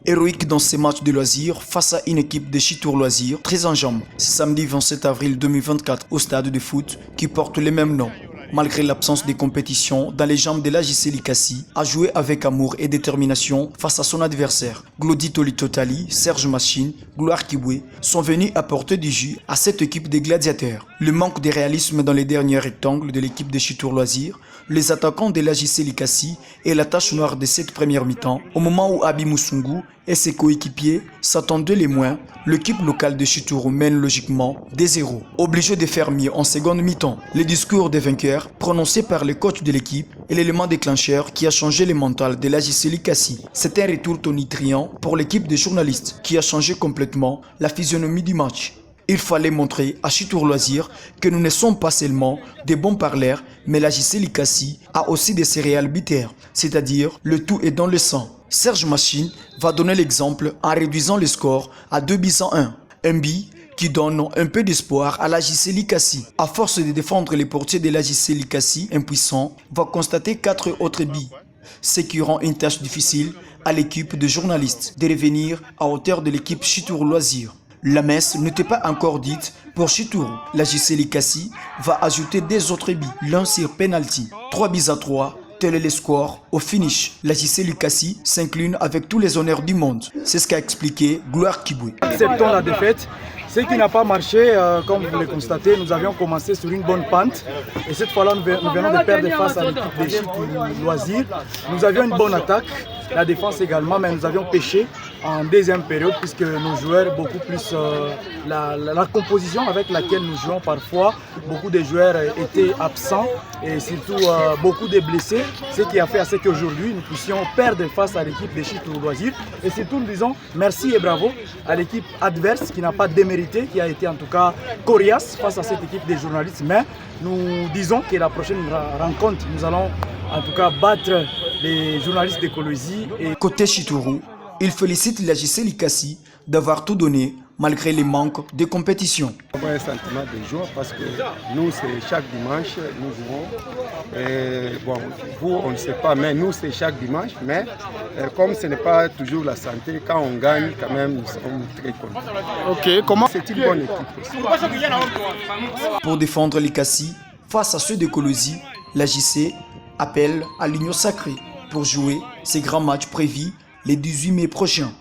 Héroïque dans ces matchs de loisirs face à une équipe de Chittour Loisirs très en jambes. C'est samedi 27 avril 2024 au stade de foot qui porte le même nom. Malgré l'absence de compétition, dans les jambes de l'AJC Likassi a joué avec amour et détermination face à son adversaire. Glody Tolitotali, Serge Machine, Gloire Kibwe sont venus apporter du jus à cette équipe des gladiateurs. Le manque de réalisme dans les derniers rectangles de l'équipe de Chittour Loisirs, les attaquants de l'AJC Likassi et la tache noire de cette première mi-temps, au moment où Abi Musungu et ses coéquipiers s'attendaient les moins, l'équipe locale de Chittour mène logiquement des 0. Obligé de faire mieux en seconde mi-temps, les discours des vainqueurs prononcés par le coach de l'équipe est l'élément déclencheur qui a changé le mental de l'AJC Likassi. C'est un retour tonitruant pour l'équipe des journalistes qui a changé complètement la physionomie du match. Il fallait montrer à Chittour Loisirs que nous ne sommes pas seulement des bons parleurs, mais l'AJC Likassi a aussi des céréales bitaires, c'est-à-dire le tout est dans le sang. Serge Machine va donner l'exemple en réduisant le score à 2-1. Un but qui donne un peu d'espoir à l'AJC Likassi. À force de défendre les portiers de l'AJC Likassi impuissants, va constater 4 autres buts, ce qui rend une tâche difficile à l'équipe de journalistes de revenir à hauteur de l'équipe Chittour Loisirs. La messe n'était pas encore dite pour Chittour. L'AJC Likassi va ajouter des autres buts, l'un sur penalty. 3-3, tel est le score au finish. L'AJC Likassi s'incline avec tous les honneurs du monde. C'est ce qu'a expliqué Gloire Kibwe. Acceptons la défaite. Ce qui n'a pas marché, comme vous le constatez, nous avions commencé sur une bonne pente. Et cette fois-là, nous venons de perdre face à l'équipe des Chittour Loisirs. Nous avions une bonne attaque, la défense également, mais nous avions péché en deuxième période puisque nos joueurs, beaucoup plus la composition avec laquelle nous jouons parfois, beaucoup de joueurs étaient absents et surtout beaucoup de blessés, ce qui a fait à ce qu'aujourd'hui nous puissions perdre face à l'équipe des Chittour Loisirs. Et surtout nous disons merci et bravo à l'équipe adverse qui n'a pas démérité, qui a été en tout cas coriace face à cette équipe des journalistes. Mais nous disons que la prochaine rencontre, nous allons en tout cas battre les journalistes d'écologie. Et... Côté Chittour, il félicite l'AJC Likassi d'avoir tout donné malgré les manques de compétition. On a un sentiment de joie parce que nous, c'est chaque dimanche, nous jouons. Et bon, vous, on ne sait pas, mais nous, c'est chaque dimanche. Mais comme ce n'est pas toujours la santé, quand on gagne, quand même, nous sommes très contents. Ok, comment c'est une bonne équipe aussi. Pour défendre Likassi, face à ceux de Colosi, l'AJC appelle à l'union sacrée pour jouer ces grands matchs prévus les 18 mai prochains.